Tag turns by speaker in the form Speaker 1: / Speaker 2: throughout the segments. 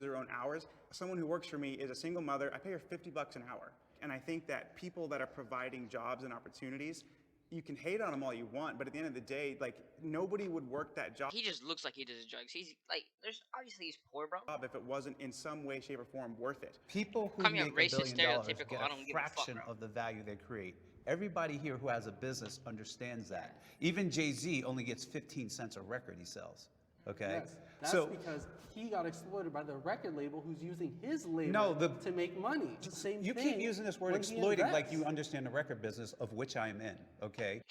Speaker 1: their own hours. Someone who works for me is a single mother. I pay her $50 an hour. And I think that people that are providing jobs and opportunities, you can hate on them all you want, but at the end of the day, like, nobody would work that job
Speaker 2: He just looks like he does drugs. He's like, there's obviously he's poor, bro.
Speaker 1: if it wasn't in some way, shape, or form worth it.
Speaker 3: People who
Speaker 2: Call me a
Speaker 3: make
Speaker 2: racist,
Speaker 3: $1 billion
Speaker 2: stereotypical.
Speaker 3: get
Speaker 2: I
Speaker 3: a
Speaker 2: don't give a fuck,
Speaker 3: fraction
Speaker 2: bro.
Speaker 3: of the value they create. Everybody here who has a business understands that. Even Jay-Z only gets 15 cents a record he sells. Okay?
Speaker 4: Yes, that's because he got exploited by the record label who's using his label
Speaker 3: No,
Speaker 4: to make money. It's the same
Speaker 3: you
Speaker 4: thing
Speaker 3: keep using this word
Speaker 4: when he
Speaker 3: exploiting like
Speaker 4: invests.
Speaker 3: you understand the record business, of which I am in, okay?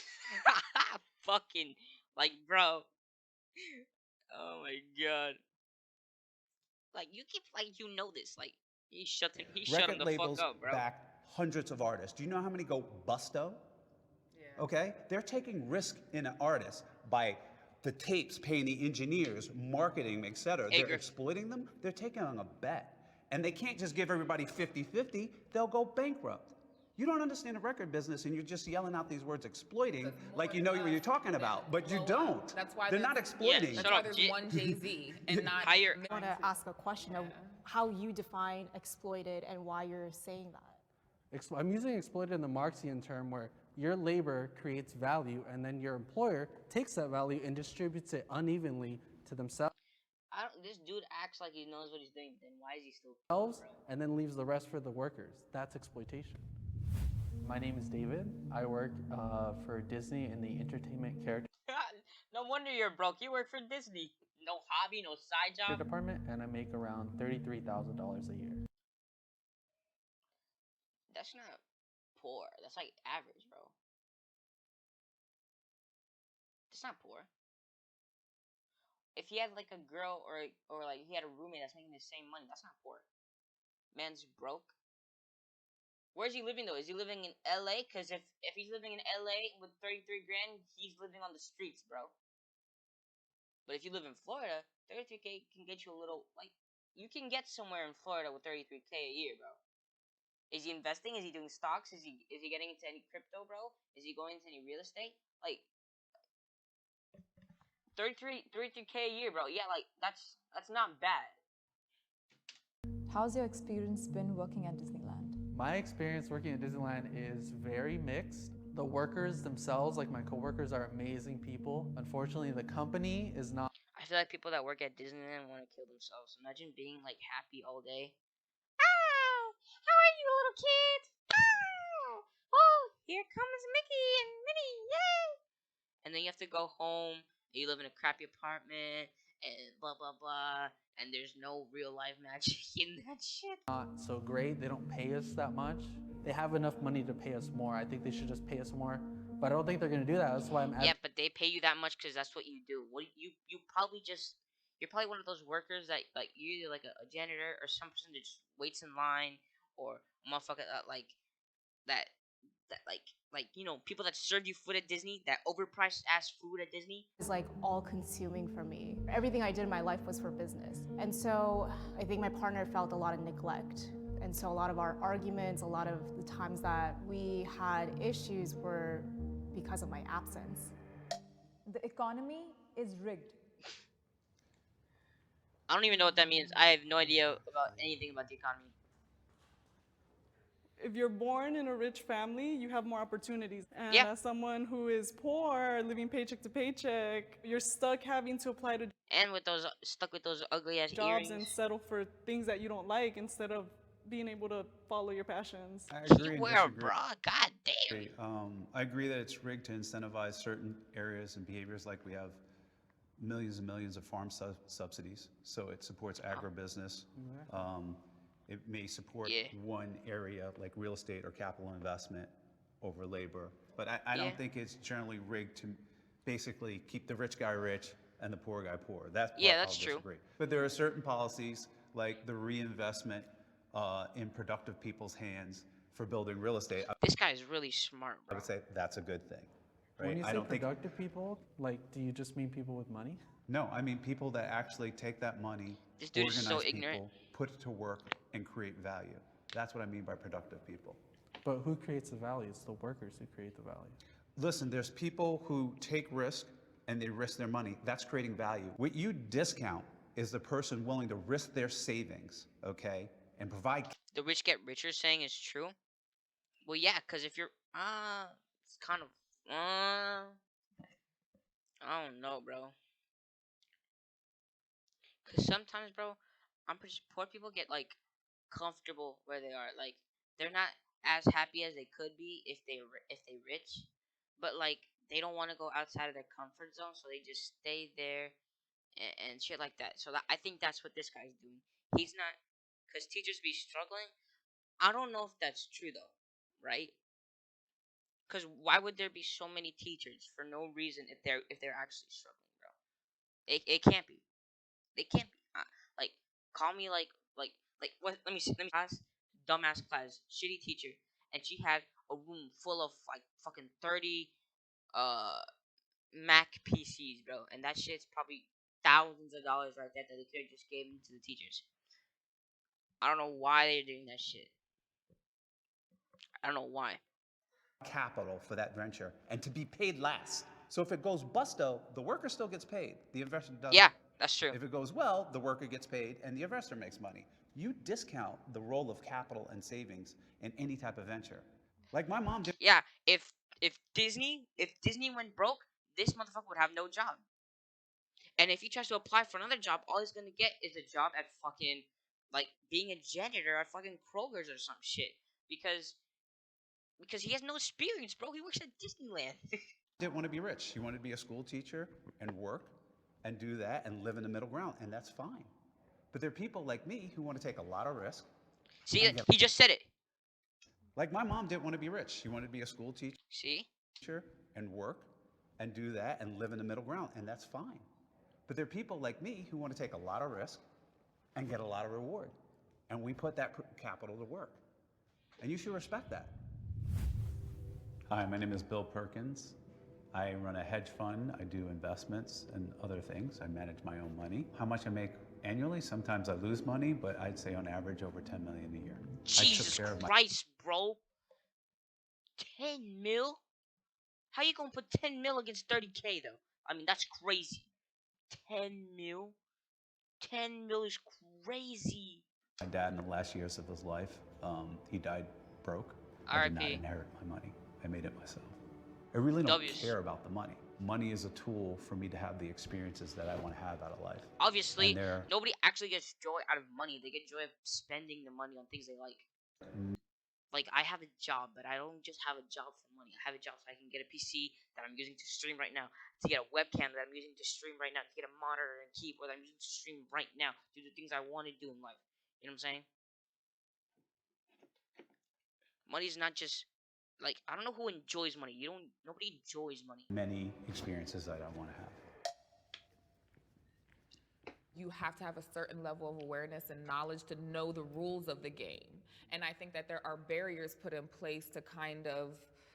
Speaker 2: Fucking, like, bro. Oh my god. Like, you keep, like, you know this. Like, he's shut him the
Speaker 3: Record
Speaker 2: fuck
Speaker 3: labels
Speaker 2: up, bro.
Speaker 3: back hundreds of artists. Do you know how many go busto? Yeah. Okay? They're taking risk in an artist by the tapes, paying the engineers, marketing, etc. They're exploiting them. They're taking on a bet. And they can't just give everybody 50-50. They'll go bankrupt. You don't understand the record business, and you're just yelling out these words exploiting like you know what you're talking about, but you don't.
Speaker 5: That's why
Speaker 3: they're not exploiting.
Speaker 2: Yeah,
Speaker 5: that's why there's one Jay-Z and not
Speaker 2: higher.
Speaker 6: I want to ask a question of how you define exploited and why you're saying that.
Speaker 4: I'm using exploited in the Marxian term where your labor creates value and then your employer takes that value and distributes it unevenly to themselves
Speaker 2: This dude acts like he knows what he's doing. Then why is he still?
Speaker 4: and then leaves the rest for the workers. That's exploitation. My name is David. I work for Disney in the entertainment character
Speaker 2: No wonder you're broke. You work for Disney. No hobby, no side job.
Speaker 4: department, and I make around $33,000 a year.
Speaker 2: That's not poor. That's like average, bro. That's not poor. If he had like a girl or like he had a roommate that's making the same money, that's not poor. Man's broke. Where's he living though? Is he living in LA? Cause if he's living in LA with 33 grand, he's living on the streets, bro. But if you live in Florida, 33K can get you a little, like, you can get somewhere in Florida with 33K a year, bro. Is he investing? Is he doing stocks? Is he getting into any crypto, bro? Is he going into any real estate? Like 33K a year, bro. Yeah, like that's not bad.
Speaker 7: How's your experience been working at Disneyland?
Speaker 4: My experience working at Disneyland is very mixed. The workers themselves, like my coworkers, are amazing people. Unfortunately, the company is not.
Speaker 2: I feel like people that work at Disneyland want to kill themselves. Imagine being like happy all day. Oh, how are you, little kid? Oh, here comes Mickey and Minnie, yay! And then you have to go home. And you live in a crappy apartment and blah blah blah. And there's no real life magic in that shit.
Speaker 4: Not so great. They don't pay us that much. They have enough money to pay us more. I think they should just pay us more. But I don't think they're gonna do that. That's why I'm.
Speaker 2: Yeah, but they pay you that much because that's what you do. What you probably just you're probably one of those workers that like you're either like a janitor or some person that just waits in line or a motherfucker like that like you know people that serve you food at Disney, that overpriced ass food at Disney.
Speaker 6: It's like all consuming for me. Everything I did in my life was for business. And so I think my partner felt a lot of neglect. And so a lot of our arguments, a lot of the times that we had issues were because of my absence.
Speaker 7: The economy is rigged.
Speaker 2: I don't even know what that means. I have no idea about anything about the economy.
Speaker 8: If you're born in a rich family, you have more opportunities. And
Speaker 2: Yeah.
Speaker 8: as someone who is poor, living paycheck to paycheck, you're stuck having to apply to
Speaker 2: And with those stuck with those ugly ass
Speaker 8: jobs
Speaker 2: earrings.
Speaker 8: and settle for things that you don't like instead of being able to follow your passions.
Speaker 3: I
Speaker 2: You
Speaker 3: agree and
Speaker 2: wear a
Speaker 3: disagree.
Speaker 2: bra, god damn.
Speaker 3: I agree that it's rigged to incentivize certain areas and behaviors, like we have millions and millions of farm subsidies, so it supports agribusiness. It may support one area like real estate or capital investment over labor, but I don't think it's generally rigged to basically keep the rich guy rich and the poor guy poor. That's
Speaker 2: true.
Speaker 3: Disagree. But there are certain policies like the reinvestment in productive people's hands for building real estate.
Speaker 2: This guy is really smart,
Speaker 3: I
Speaker 2: bro.
Speaker 3: would say that's a good thing. Right?
Speaker 4: When you
Speaker 3: I
Speaker 4: say
Speaker 3: don't think
Speaker 4: productive people, like, do you just mean people with money?
Speaker 3: No, I mean people that actually take that money,
Speaker 2: This dude is so
Speaker 3: organize
Speaker 2: ignorant.
Speaker 3: people, put it to work, and create value. That's what I mean by productive people.
Speaker 4: But who creates the value? It's the workers who create the value.
Speaker 3: Listen, there's people who take risk and they risk their money. That's creating value. What you discount is the person willing to risk their savings, okay, and provide.
Speaker 2: The rich get richer saying is true. Well, yeah, because if you're it's kind of I don't know, bro. Because sometimes, bro, I'm pretty sure poor people get like comfortable where they are. Like they're not as happy as they could be if they rich, but like they don't want to go outside of their comfort zone, so they just stay there and shit like that. So I think that's what this guy's doing. He's not, because teachers be struggling. I don't know if that's true though, right? Because why would there be so many teachers for no reason if they're actually struggling, bro? It can't be. They can't be. Like call me like what? Let me class, dumbass class, shitty teacher, and she had a room full of like fucking 30 uh Mac PCs, bro, and that shit's probably thousands of dollars right there that they could have just gave to the teachers. I don't know why they're doing that shit. I don't know why.
Speaker 3: Capital for that venture and to be paid last. So if it goes busto, the worker still gets paid. The investor doesn't.
Speaker 2: Yeah, that's true.
Speaker 3: If it goes well, the worker gets paid and the investor makes money. You discount the role of capital and savings in any type of venture. Like my mom did.
Speaker 2: Yeah, if Disney went broke, this motherfucker would have no job. And if he tries to apply for another job, all he's gonna get is a job at fucking like being a janitor at fucking Kroger's or some shit. Because he has no experience, bro. He works at Disneyland.
Speaker 3: Didn't want to be rich. He wanted to be a school teacher and work and do that and live in the middle ground, and that's fine. But there are people like me who want to take a lot of risk.
Speaker 2: See, he just said it.
Speaker 3: Like my mom didn't want to be rich. She wanted to be a school teacher.
Speaker 2: See?
Speaker 3: And work and do that and live in the middle ground, and that's fine. But there are people like me who want to take a lot of risk and get a lot of reward. And we put that capital to work. And you should respect that. Hi, my name is Bill Perkins. I run a hedge fund. I do investments and other things. I manage my own money. How much I make annually? Sometimes I lose money, but I'd say on average over 10 million a year.
Speaker 2: Jesus Christ, bro. 10 mil? How you gonna put 10 mil against 30K though? I mean, that's crazy. 10 mil? 10 mil is crazy.
Speaker 3: My dad, in the last years of his life, he died broke. I did not inherit my money. I made it myself. I really don't care about the money. Money is a tool for me to have the experiences that I want to have out of life.
Speaker 2: Obviously, nobody actually gets joy out of money. They get joy of spending the money on things they like. Like, I have a job, but I don't just have a job for money. I have a job so I can get a PC that I'm using to stream right now, to get a webcam that I'm using to stream right now, to get a monitor and keyboard that I'm using to stream right now, to do the things I want to do in life. You know what I'm saying? Money's not just, like, I don't know who enjoys money. Nobody enjoys money.
Speaker 3: Many experiences that I want to have.
Speaker 5: You have to have a certain level of awareness and knowledge to know the rules of the game. And I think that there are barriers put in place to kind of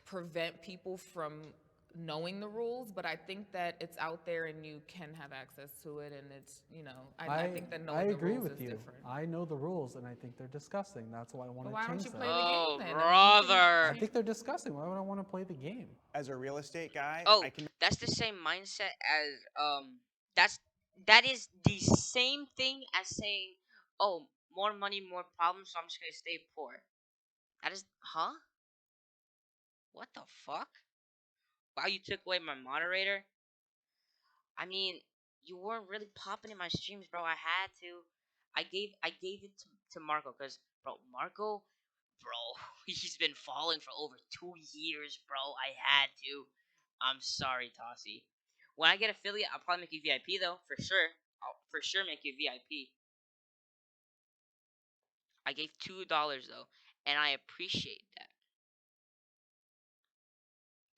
Speaker 5: prevent people from knowing the rules, but I think that it's out there and you can have access to it, and it's, you know, I think that knowing the rules is different.
Speaker 4: I know the rules and I think they're disgusting. That's why I want to
Speaker 5: Why
Speaker 4: change
Speaker 5: don't you
Speaker 4: them.
Speaker 5: play the game then?
Speaker 2: Brother.
Speaker 4: I think they're disgusting. Why would I want to play the game?
Speaker 1: As a real estate guy,
Speaker 2: that's the same mindset as that is the same thing as saying, oh, more money, more problems, so I'm just gonna stay poor. That is, huh? What the fuck? Wow, you took away my moderator? I mean, you weren't really popping in my streams, bro. I had to. I gave it to Marco, because, bro, he's been following for over 2 years, bro. I had to. I'm sorry, Tossie. When I get affiliate, I'll probably make you VIP, though, for sure. I'll for sure make you VIP. I gave $2, though, and I appreciate that.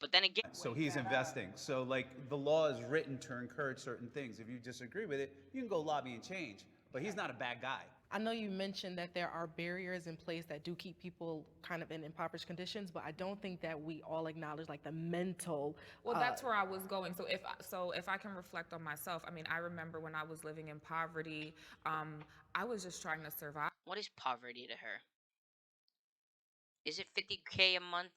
Speaker 2: But then again,
Speaker 3: so he's investing. So like the law is written to encourage certain things. If you disagree with it, you can go lobby and change. But he's not a bad guy.
Speaker 9: I know you mentioned that there are barriers in place that do keep people kind of in impoverished conditions, but I don't think that we all acknowledge like the mental.
Speaker 5: Well, that's where I was going. So if I can reflect on myself, I mean, I remember when I was living in poverty, I was just trying to survive.
Speaker 2: What is poverty to her? Is it $50K a month?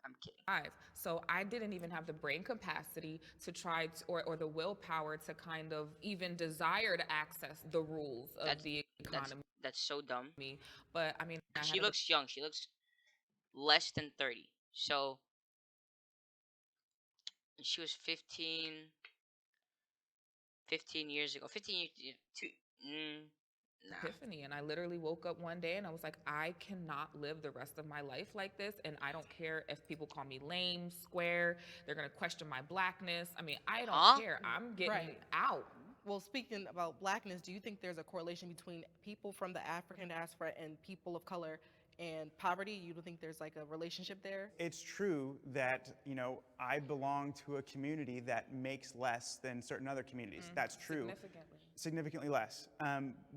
Speaker 2: I'm kidding.
Speaker 5: So I didn't even have the brain capacity to try to, or the willpower to kind of even desire to access the rules of the economy.
Speaker 2: That's so dumb.
Speaker 5: But I mean, I
Speaker 2: She
Speaker 5: had
Speaker 2: looks young. She looks less than 30. So she was 15 years ago. 15 years. Nah.
Speaker 5: epiphany, and I literally woke up one day and I was like, I cannot live the rest of my life like this, and I don't care if people call me lame, square, they're gonna question my blackness. I mean, I don't care. I'm getting out.
Speaker 9: Well, speaking about blackness, do you think there's a correlation between people from the African diaspora and people of color and poverty? You don't think there's like a relationship there?
Speaker 1: It's true that, I belong to a community that makes less than certain other communities. That's true. Significantly less.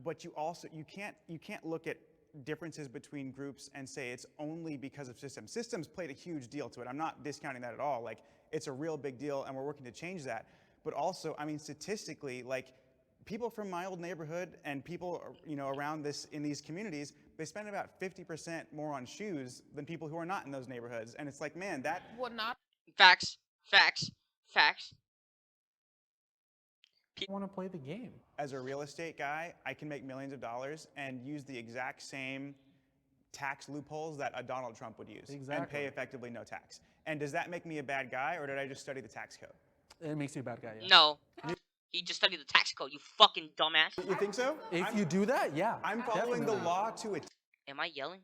Speaker 1: But you can't look at differences between groups and say it's only because of systems. Systems played a huge deal to it. I'm not discounting that at all. Like, it's a real big deal, and we're working to change that. But also, I mean, statistically, like, people from my old neighborhood and people, around in these communities, they spend about 50% more on shoes than people who are not in those neighborhoods. And it's like, man, that...
Speaker 5: Well, not...
Speaker 2: Facts.
Speaker 4: I want to play the game.
Speaker 1: As a real estate guy, I can make millions of dollars and use the exact same tax loopholes that a Donald Trump would use and pay effectively no tax. And does that make me a bad guy, or did I just study the tax code?
Speaker 4: It makes you a bad guy, yeah.
Speaker 2: No. He just studied the tax code, you fucking dumbass.
Speaker 1: You think so?
Speaker 4: If you do that, yeah.
Speaker 1: I'm following the law to a...
Speaker 2: Am I yelling?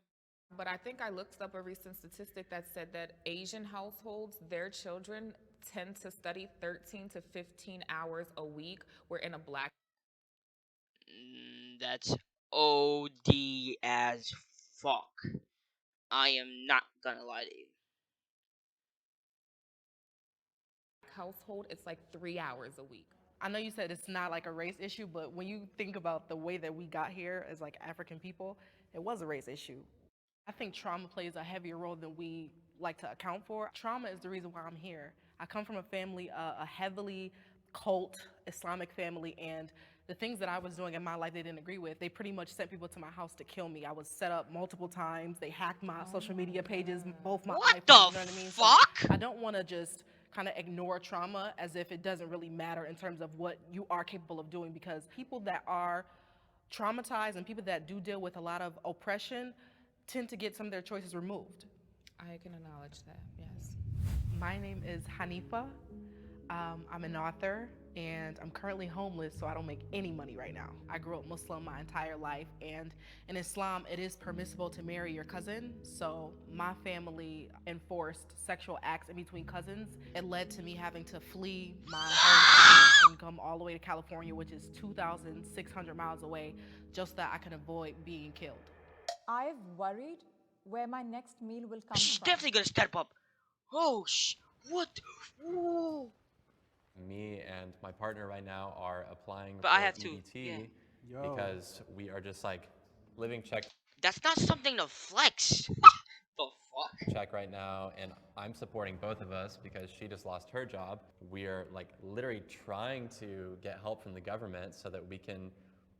Speaker 5: But I think I looked up a recent statistic that said that Asian households, their children tend to study 13 to 15 hours a week, where in a black...
Speaker 2: That's OD as fuck. I am not gonna lie to you.
Speaker 5: household, it's like 3 hours a week.
Speaker 9: I know you said it's not like a race issue, but when you think about the way that we got here as like African people, it was a race issue. I think trauma plays a heavier role than we like to account for. Trauma is the reason why I'm here. I come from a family, a heavily cult Islamic family, and the things that I was doing in my life they didn't agree with. They pretty much sent people to my house to kill me. I was set up multiple times. They hacked my social media pages, both my
Speaker 2: What
Speaker 9: iPhones,
Speaker 2: the
Speaker 9: you know what I mean?
Speaker 2: fuck?
Speaker 9: So I don't want to just kind of ignore trauma as if it doesn't really matter in terms of what you are capable of doing, because people that are traumatized and people that do deal with a lot of oppression tend to get some of their choices removed.
Speaker 5: I can acknowledge that, yes.
Speaker 9: My name is Hanifa. I'm an author, and I'm currently homeless, so I don't make any money right now. I grew up Muslim my entire life, and in Islam, it is permissible to marry your cousin, so my family enforced sexual acts in between cousins. It led to me having to flee my hometown and come all the way to California, which is 2,600 miles away, just so that I can avoid being killed.
Speaker 7: I've worried where my next meal will come
Speaker 2: She's
Speaker 7: from.
Speaker 2: definitely gonna step up. Oh, what? Whoa.
Speaker 10: Me and my partner right now are applying
Speaker 2: But
Speaker 10: for
Speaker 2: I have to,
Speaker 10: EBT
Speaker 4: Yo.
Speaker 10: because we are just like living check
Speaker 2: That's not something to flex. The fuck?
Speaker 10: check right now, and I'm supporting both of us because she just lost her job. We are like literally trying to get help from the government so that we can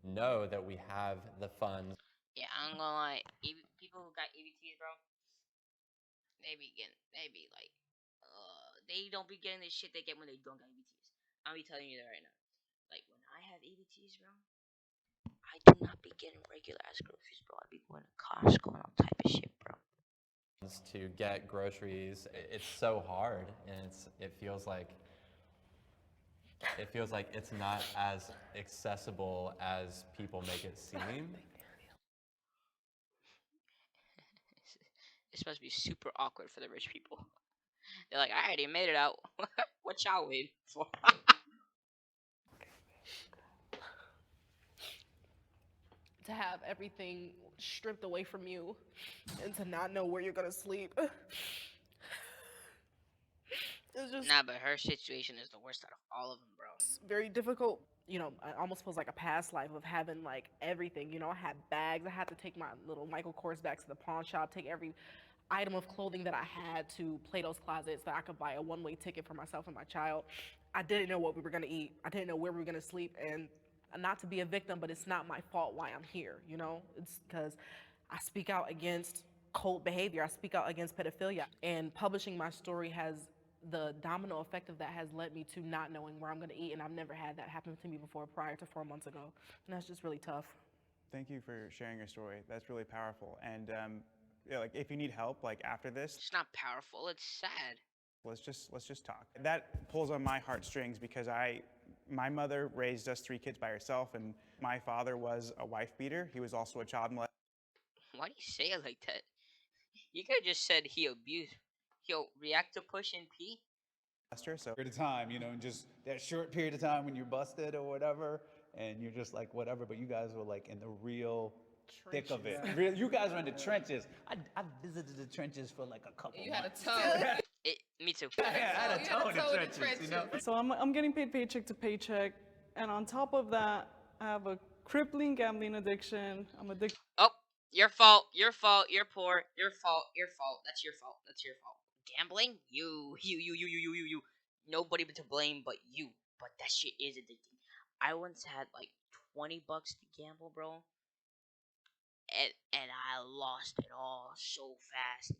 Speaker 10: know that we have the funds.
Speaker 2: Yeah, I'm gonna lie. People who got EBTs, bro, they don't be getting the shit they get when they don't got EBTs. I'll be telling you that right now. Like, when I have EBTs, bro, I do not be getting regular ass groceries, bro. I be going to Costco and all type of shit, bro.
Speaker 10: To get groceries. It's so hard, and it feels like it's not as accessible as people make it seem.
Speaker 2: It's supposed to be super awkward for the rich people. They're like, I already made it out. What y'all waiting for?
Speaker 9: To have everything stripped away from you and to not know where you're gonna sleep. It's just
Speaker 2: Nah, but her situation is the worst out of all of them, bro.
Speaker 9: very difficult. You know, it almost feels like a past life of having like everything. You know, I had bags. I had to take my little Michael Kors back to the pawn shop, take every item of clothing that I had to Plato's Closet so that I could buy a one-way ticket for myself and my child. I didn't know what we were gonna eat. I didn't know where we were gonna sleep, and not to be a victim, but it's not my fault why I'm here, you know? It's because I speak out against cult behavior. I speak out against pedophilia. And publishing my story has the domino effect of that has led me to not knowing where I'm going to eat. And I've never had that happen to me before prior to 4 months ago. And that's just really tough.
Speaker 1: Thank you for sharing your story. That's really powerful. And yeah, like if you need help, like after this,
Speaker 2: It's not powerful. It's sad.
Speaker 1: let's just talk. That pulls on my heartstrings because my mother raised us 3 kids by herself, and my father was a wife beater. He was also a child molester.
Speaker 2: Why do you say it like that? You could have just said he abused. He'll react to push and pee.
Speaker 1: So
Speaker 3: Period of time, you know, and just that short period of time when you're busted or whatever, and you're just like whatever. But you guys were like in the real thick of it. You guys were in the trenches. I visited the trenches for like a couple
Speaker 5: You had a
Speaker 3: months.
Speaker 5: toe.
Speaker 2: Me too.
Speaker 3: I had a
Speaker 5: You
Speaker 3: toe
Speaker 5: had
Speaker 3: in the
Speaker 5: toe in the
Speaker 3: trenches, you know.
Speaker 8: So I'm getting paid paycheck to paycheck, and on top of that, I have a crippling gambling addiction. I'm addicted.
Speaker 2: Oh, your fault. Your fault. You're poor. Your fault. Your fault. That's your fault. That's your fault. Gambling? You. Nobody to blame but you. But that shit is addicting. I once had like $20 to gamble, bro. And I lost it all so fast.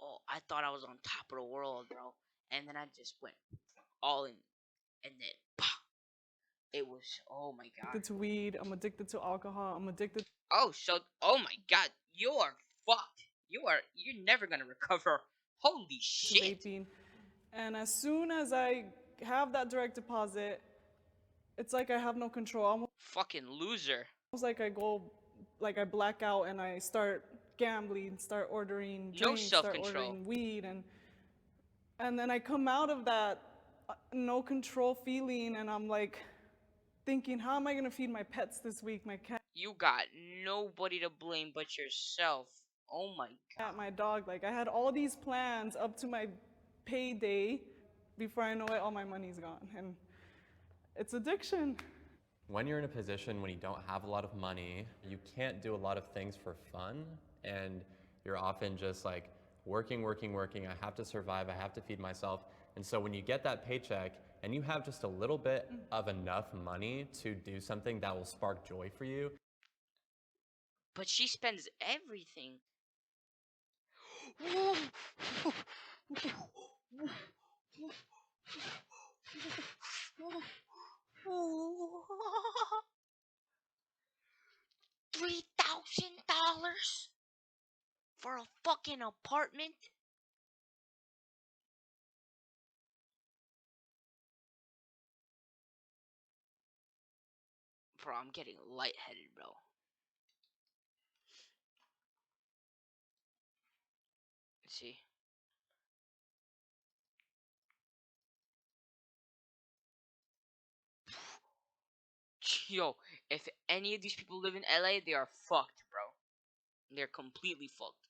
Speaker 2: Oh, I thought I was on top of the world, bro. And then I just went all in. And then, pah, it was, oh my god.
Speaker 8: Addicted to weed. I'm addicted to alcohol. I'm addicted
Speaker 2: Oh, so, oh my god, you are fucked. You're never gonna recover. Holy
Speaker 8: to
Speaker 2: shit.
Speaker 8: vaping. And as soon as I have that direct deposit, it's like I have no control. Almost
Speaker 2: Fucking loser.
Speaker 8: like I black out and I start gambling, start ordering drinks, start
Speaker 2: self-control.
Speaker 8: ordering weed, and then I come out of that no control feeling, and I'm like thinking, how am I gonna feed my pets this week? My cat,
Speaker 2: You got nobody to blame but yourself. Oh my god.
Speaker 8: my dog. Like I had all these plans up to my payday. Before I know it, all my money's gone, and it's addiction.
Speaker 10: When you're in a position when you don't have a lot of money, you can't do a lot of things for fun, and you're often just like working. I have to survive, I have to feed myself. And so when you get that paycheck and you have just a little bit of enough money to do something that will spark joy for you.
Speaker 2: But she spends everything. $3,000 for a fucking apartment? Bro, I'm getting lightheaded, bro. Let's see. Yo, if any of these people live in LA, they are fucked, bro. They're completely fucked.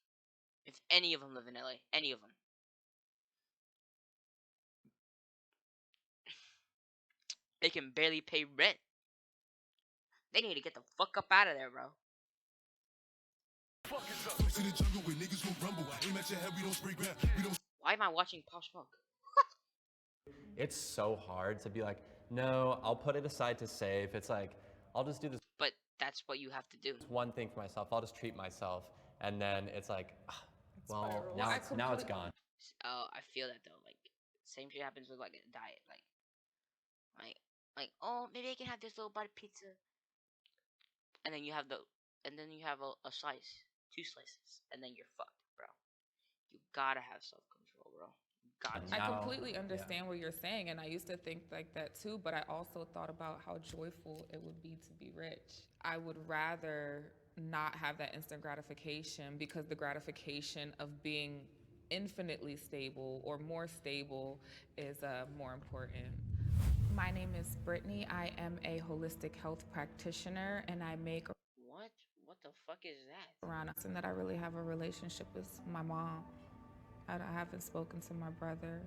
Speaker 2: If any of them live in LA, any of them. They can barely pay rent. They need to get the fuck up out of there, bro. Why am I watching Pop Smoke?
Speaker 10: It's so hard to be like, no, I'll put it aside to save. It's like, I'll just do this
Speaker 2: But that's what you have to do.
Speaker 10: one thing for myself. I'll just treat myself. And then it's like, well,
Speaker 8: spirals.
Speaker 10: now it's gone.
Speaker 2: Oh, I feel that though. Like, same shit happens with like a diet. Like, oh, maybe I can have this little bite of pizza. And then you have a slice, 2 slices, and then you're fucked, bro. You gotta have self-control, bro. You gotta.
Speaker 5: I
Speaker 10: Now-
Speaker 5: completely understand what you're saying, and I used to think like that too, but I also thought about how joyful it would be to be rich. I would rather not have that instant gratification because the gratification of being infinitely stable or more stable is more important. My name is Brittany. I am a holistic health practitioner, and I make
Speaker 2: What? What the fuck is that?
Speaker 5: around us, and that I really have a relationship with my mom. I haven't spoken to my brother.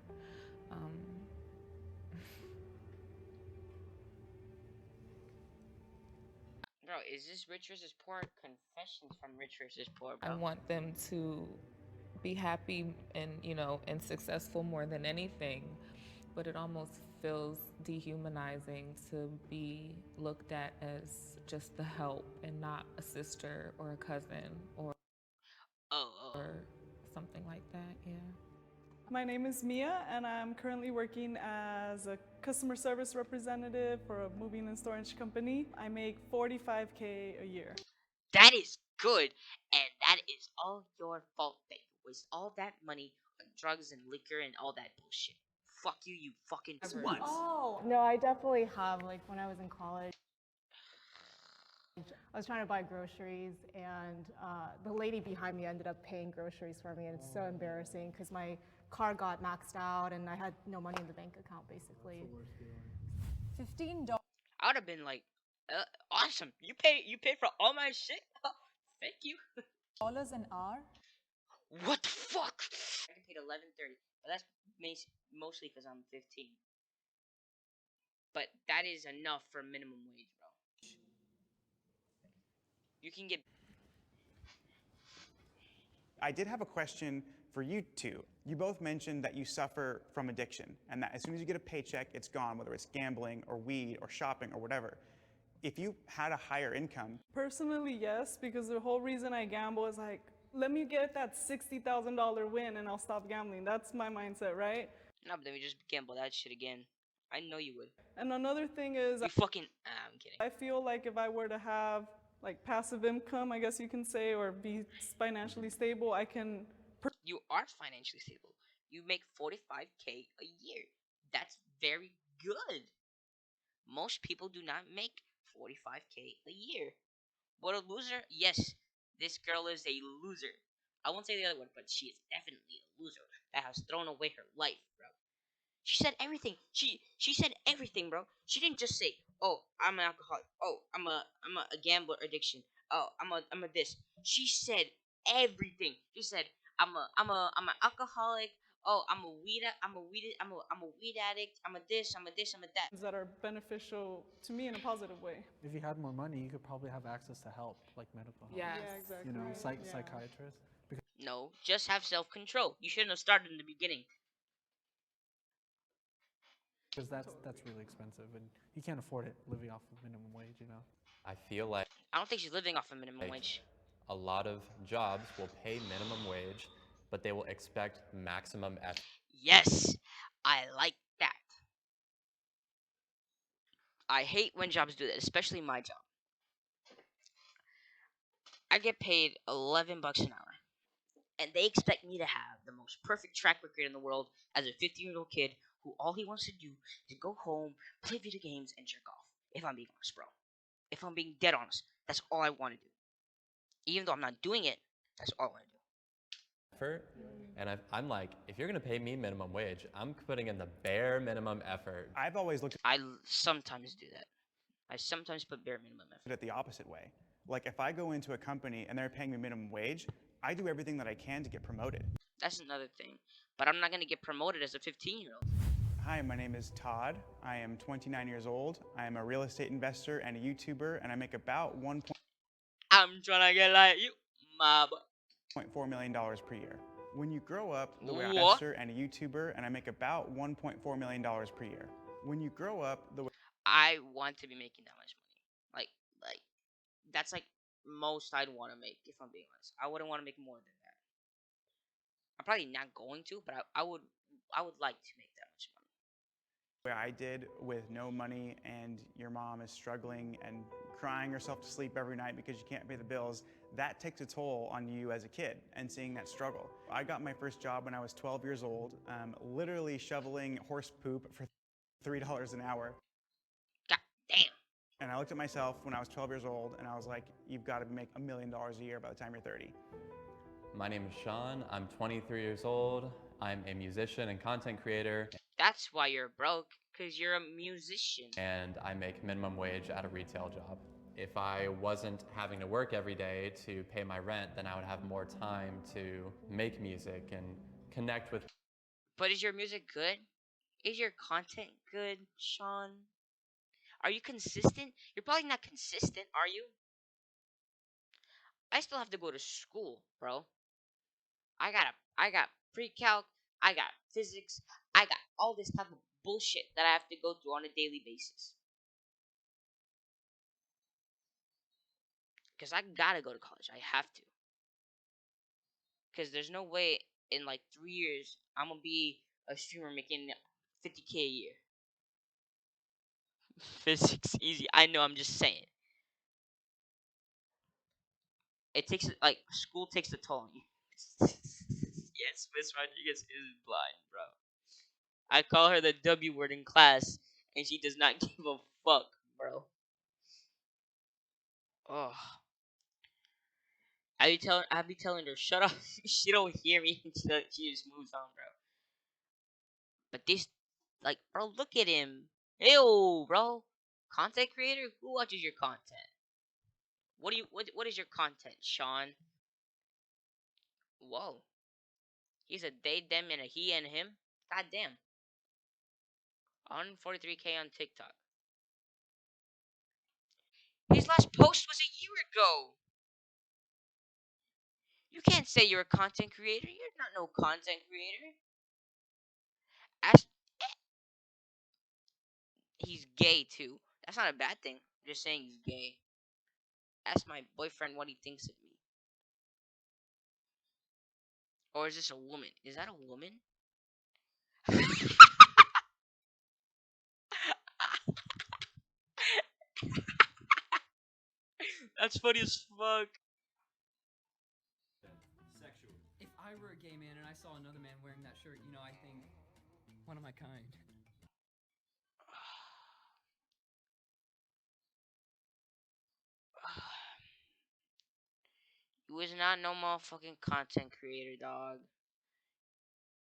Speaker 2: Bro, is this Rich versus Poor? Confessions from Rich versus Poor, bro.
Speaker 5: I want them to be happy and, and successful more than anything. But it almost feels dehumanizing to be looked at as just the help and not a sister or a cousin or.
Speaker 2: Oh,
Speaker 5: something like that. Yeah.
Speaker 8: My name is Mia, and I'm currently working as a customer service representative for a moving and storage company. I make $45K a year.
Speaker 2: That is good, and that is all your fault that you waste all that money on drugs and liquor and all that bullshit. Fuck you, you fucking.
Speaker 3: Once.
Speaker 6: Oh, no, I definitely have. Like when I was in college, I was trying to buy groceries, and the lady behind me ended up paying groceries for me, and it's so embarrassing because my card got maxed out, and I had no money in the bank account, basically.
Speaker 7: $15.
Speaker 2: I would have been like, awesome. You paid for all my shit. Thank you.
Speaker 7: An hour?
Speaker 2: What the fuck? I paid $11.30, but that's mostly because I'm 15. But that is enough for minimum wage, bro. You can get.
Speaker 1: I did have a question for you two. You both mentioned that you suffer from addiction and that as soon as you get a paycheck, it's gone, whether it's gambling or weed or shopping or whatever. If you had a higher income,
Speaker 8: Personally, yes, because the whole reason I gamble is like, let me get that $60,000 win and I'll stop gambling. That's my mindset, right?
Speaker 2: No, but then we just gamble that shit again. I know you would.
Speaker 8: And another thing is,
Speaker 2: You fucking. I'm kidding.
Speaker 8: I feel like if I were to have like passive income, I guess you can say, or be financially stable, I can.
Speaker 2: You are financially stable. You make 45K a year. That's very good. Most people do not make 45K a year. What a loser? Yes, this girl is a loser. I won't say the other word, but she is definitely a loser that has thrown away her life, bro. She said everything. She said everything, bro. She didn't just say, "Oh, I'm an alcoholic. Oh, I'm a gambler addiction. Oh, I'm a this." She said everything. She said, I'm an alcoholic. Oh, I'm a weed addict. I'm a this. I'm a this. I'm a that.
Speaker 8: That are beneficial to me in a positive way.
Speaker 4: If you had more money, you could probably have access to help, like medical help.
Speaker 5: Yes.
Speaker 8: Yeah, exactly.
Speaker 4: You know,
Speaker 8: Yeah.
Speaker 4: psychiatrists.
Speaker 2: No, just have self control. You shouldn't have started in the beginning.
Speaker 4: Because that's really expensive, and you can't afford it living off of minimum wage. You know.
Speaker 10: I feel like
Speaker 2: I don't think she's living off a minimum wage.
Speaker 10: a lot of jobs will pay minimum wage, but they will expect maximum effort.
Speaker 2: Yes, I like that. I hate when jobs do that, especially my job. I get paid $11 an hour, and they expect me to have the most perfect track record in the world as a 15-year-old kid who all he wants to do is go home, play video games, and jerk off. If I'm being honest, bro. If I'm being dead honest, that's all I want to do. Even though I'm not doing it, that's all I want to do.
Speaker 10: Effort. And I'm like, if you're gonna pay me minimum wage, I'm putting in the bare minimum effort.
Speaker 1: I've always looked
Speaker 2: I sometimes do that. I sometimes put bare minimum effort.
Speaker 1: at it the opposite way. Like if I go into a company and they're paying me minimum wage, I do everything that I can to get promoted.
Speaker 2: That's another thing. But I'm not going to get promoted as a 15-year-old.
Speaker 1: Hi, my name is Todd. I am 29 years old. I am a real estate investor and a YouTuber, and I make about
Speaker 2: I'm trying to get like you, my boy.
Speaker 1: $1.4 million per year. When you grow up the way I'm
Speaker 2: What?
Speaker 1: an investor and a YouTuber, and I make about $1.4 million per year. When you grow up the way
Speaker 2: I want to be making that much money. Like that's like most I'd want to make, if I'm being honest. I wouldn't want to make more than that. I'm probably not going to, but I would like to make that much money.
Speaker 1: I did with no money and your mom is struggling and crying herself to sleep every night because you can't pay the bills, that takes a toll on you as a kid and seeing that struggle. I got my first job when I was 12 years old, literally shoveling horse poop for $3 an hour.
Speaker 2: God damn.
Speaker 1: And I looked at myself when I was 12 years old and I was like, you've got to make $1 million a year by the time you're 30.
Speaker 10: My name is Sean. I'm 23 years old. I'm a musician and content creator.
Speaker 2: That's why you're broke, because you're a musician.
Speaker 10: And I make minimum wage at a retail job. If I wasn't having to work every day to pay my rent, then I would have more time to make music and connect with.
Speaker 2: But is your music good? Is your content good, Sean? Are you consistent? You're probably not consistent, are you? I still have to go to school, bro. I got pre-calc, I got physics, I got all this type of bullshit that I have to go through on a daily basis. Because I gotta go to college. I have to. Because there's no way in like 3 years I'm gonna be a streamer making 50K a year. Physics easy. I know. I'm just saying. It takes like school takes a toll on you. Yes, Miss Rodriguez is blind, bro. I call her the W word in class, and she does not give a fuck, bro. Oh, I be telling her shut up. She don't hear me. She just moves on, bro. But this, like, bro, look at him. Ew, bro. Content creator? Who watches your content? What is your content, Sean? Whoa. He's a they, them, and a he and him? God damn. 143K on TikTok. His last post was a year ago. You can't say you're a content creator. You're not no content creator. Ask, he's gay too. That's not a bad thing. I'm just saying he's gay. Ask my boyfriend what he thinks of me. Or is this a woman? Is that a woman? That's funny as fuck.
Speaker 11: Sexual. If I were a gay man and I saw another man wearing that shirt, I think, one of my kind.
Speaker 2: You is not no motherfucking content creator, dog.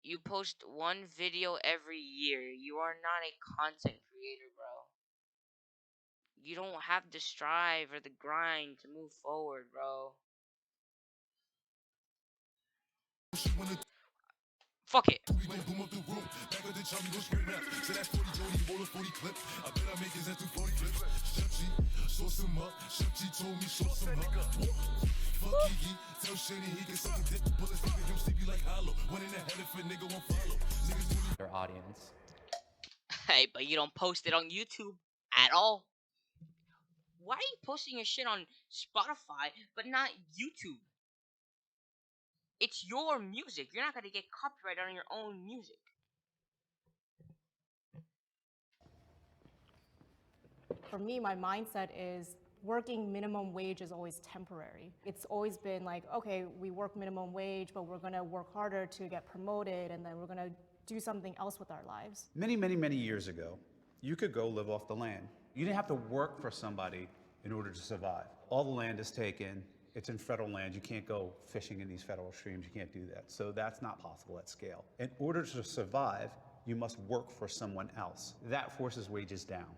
Speaker 2: You post one video every year. You are not a content creator, bro. You don't have the strive or the grind to move forward, bro. Fuck it.
Speaker 10: Their audience.
Speaker 2: Hey, but you don't post it on YouTube at all. Why are you posting your shit on Spotify but not YouTube? It's your music. You're not gonna get copyright on your own music.
Speaker 6: For me, my mindset is working minimum wage is always temporary. It's always been like, okay, we work minimum wage, but we're gonna work harder to get promoted, and then we're gonna do something else with our lives.
Speaker 3: Many, many, many years ago, you could go live off the land. You didn't have to work for somebody in order to survive. All the land is taken. It's in federal land. You can't go fishing in these federal streams. You can't do that. So that's not possible at scale. In order to survive, you must work for someone else. That forces wages down,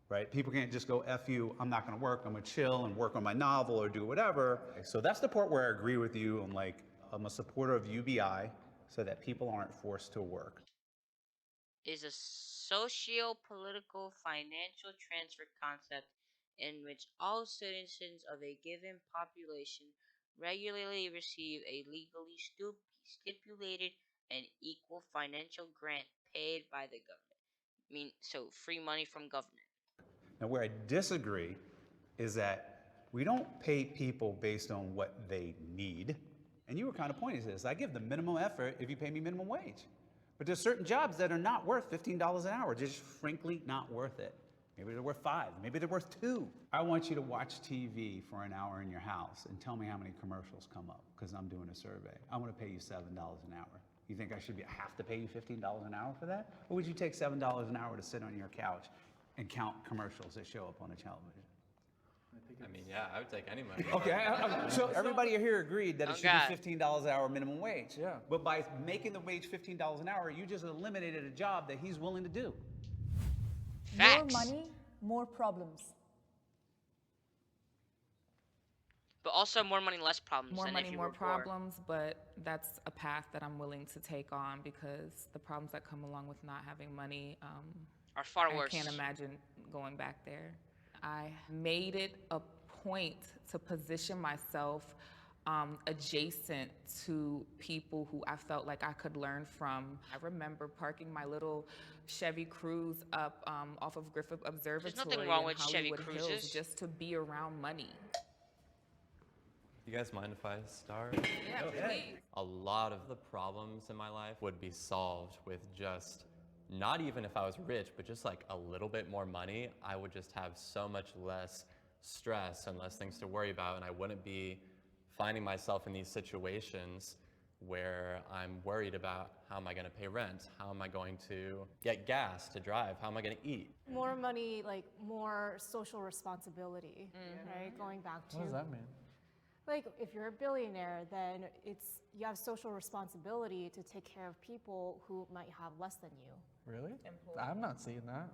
Speaker 3: right? People can't just go, F you, I'm not gonna work, I'm gonna chill and work on my novel or do whatever. So that's the part where I agree with you on, like, I'm a supporter of UBI so that people aren't forced to work.
Speaker 2: Is a socio-political financial transfer concept in which all citizens of a given population regularly receive a legally stipulated and equal financial grant paid by the government. I mean, so free money from government.
Speaker 3: Now, where I disagree is that we don't pay people based on what they need. And you were kind of pointing to this. I give the minimum effort if you pay me minimum wage. But there's certain jobs that are not worth $15 an hour, just frankly not worth it. Maybe they're worth $5, maybe they're worth $2. I want you to watch TV for an hour in your house and tell me how many commercials come up, because I'm doing a survey. I want to pay you $7 an hour. You think I should have to pay you $15 an hour for that? Or would you take $7 an hour to sit on your couch and count commercials that show up on a television?
Speaker 10: I mean, yeah, I would take any money.
Speaker 3: Okay, so everybody here agreed that it
Speaker 2: Oh,
Speaker 3: should
Speaker 2: God.
Speaker 3: be $15 an hour minimum wage.
Speaker 4: Yeah.
Speaker 3: But by making the wage $15 an hour, you just eliminated a job that he's willing to do.
Speaker 2: Facts.
Speaker 7: More money, more problems.
Speaker 2: But also more money, less problems.
Speaker 5: More
Speaker 2: than
Speaker 5: money,
Speaker 2: if you
Speaker 5: more
Speaker 2: were poor.
Speaker 5: problems, but that's a path that I'm willing to take on because the problems that come along with not having money
Speaker 2: Are far
Speaker 5: I
Speaker 2: worse.
Speaker 5: can't imagine going back there. I made it a point to position myself adjacent to people who I felt like I could learn from. I remember parking my little Chevy Cruze up off of Griffith Observatory
Speaker 2: nothing wrong
Speaker 5: in
Speaker 2: with Chevy
Speaker 5: Hollywood Hills
Speaker 2: Cruzes.
Speaker 5: just to be around money.
Speaker 10: You guys mind if I start?
Speaker 5: Yeah, please.
Speaker 10: A lot of the problems in my life would be solved with just, not even if I was rich, but just like a little bit more money. I would just have so much less stress and less things to worry about, and I wouldn't be finding myself in these situations where I'm worried about how am I going to pay rent, how am I going to get gas to drive, how am I going to eat.
Speaker 6: More money, like more social responsibility, right? Going back to
Speaker 4: What does that mean?
Speaker 6: like if you're a billionaire, then you have social responsibility to take care of people who might have less than you.
Speaker 4: Really? I'm not seeing that.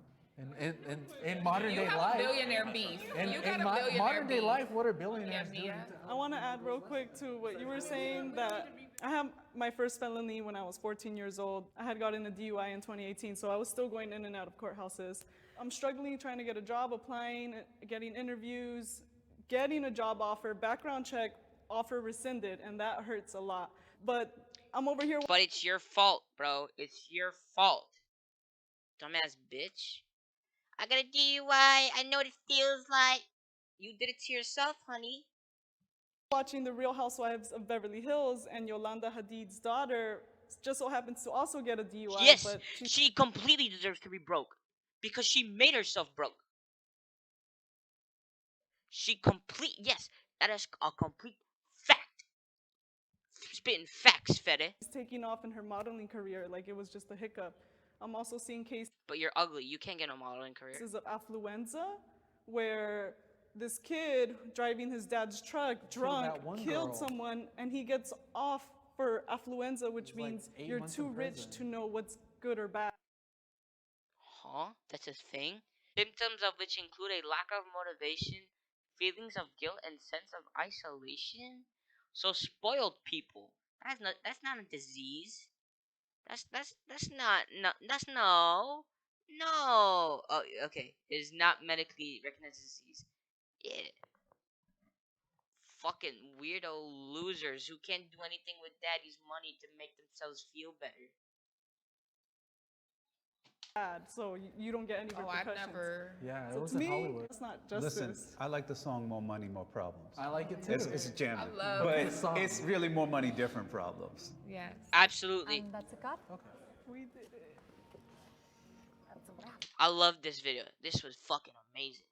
Speaker 4: In modern day life.
Speaker 5: Billionaire beef.
Speaker 4: In modern day life, what are billionaires doing?
Speaker 8: I want to add real quick to what you were saying that I had my first felony when I was 14 years old. I had gotten a DUI in 2018, so I was still going in and out of courthouses. I'm struggling trying to get a job, applying, getting interviews, getting a job offer, background check, offer rescinded, and that hurts a lot. But I'm over here.
Speaker 2: But it's your fault, bro. It's your fault. Dumbass bitch. I got a DUI. I know what it feels like. You did it to yourself, honey.
Speaker 8: Watching The Real Housewives of Beverly Hills, and Yolanda Hadid's daughter just so happens to also get a DUI.
Speaker 2: Yes,
Speaker 8: but
Speaker 2: she completely deserves to be broke. Because she made herself broke. Yes, that is a complete fact. Spitting facts, Fede.
Speaker 8: she's taking off in her modeling career like it was just a hiccup. I'm also seeing cases
Speaker 2: But you're ugly. You can't get a modeling career.
Speaker 8: of affluenza where this kid driving his dad's truck drunk killed someone, and he gets off for affluenza, which means you're too rich to know what's good or bad.
Speaker 2: Huh? That's a thing? Symptoms of which include a lack of motivation, feelings of guilt, and sense of isolation. So spoiled people. That's not a disease. That's not no. Oh, okay. It is not medically recognized disease. Yeah. Fucking weirdo losers who can't do anything with daddy's money to make themselves feel better.
Speaker 8: So you don't get any repercussions.
Speaker 5: I've never.
Speaker 4: Yeah, it
Speaker 8: So
Speaker 4: was
Speaker 8: to
Speaker 4: in
Speaker 8: me,
Speaker 4: Hollywood.
Speaker 8: it's not justice.
Speaker 3: Listen, I like the song More Money, More Problems.
Speaker 4: I like it too.
Speaker 3: It's jamming.
Speaker 5: I love
Speaker 3: but
Speaker 4: the song.
Speaker 3: it's really more money, different problems.
Speaker 5: Yes.
Speaker 2: Absolutely.
Speaker 7: And that's a cut.
Speaker 4: Okay.
Speaker 8: We did it.
Speaker 7: That's a wrap.
Speaker 2: I love this video. This was fucking amazing.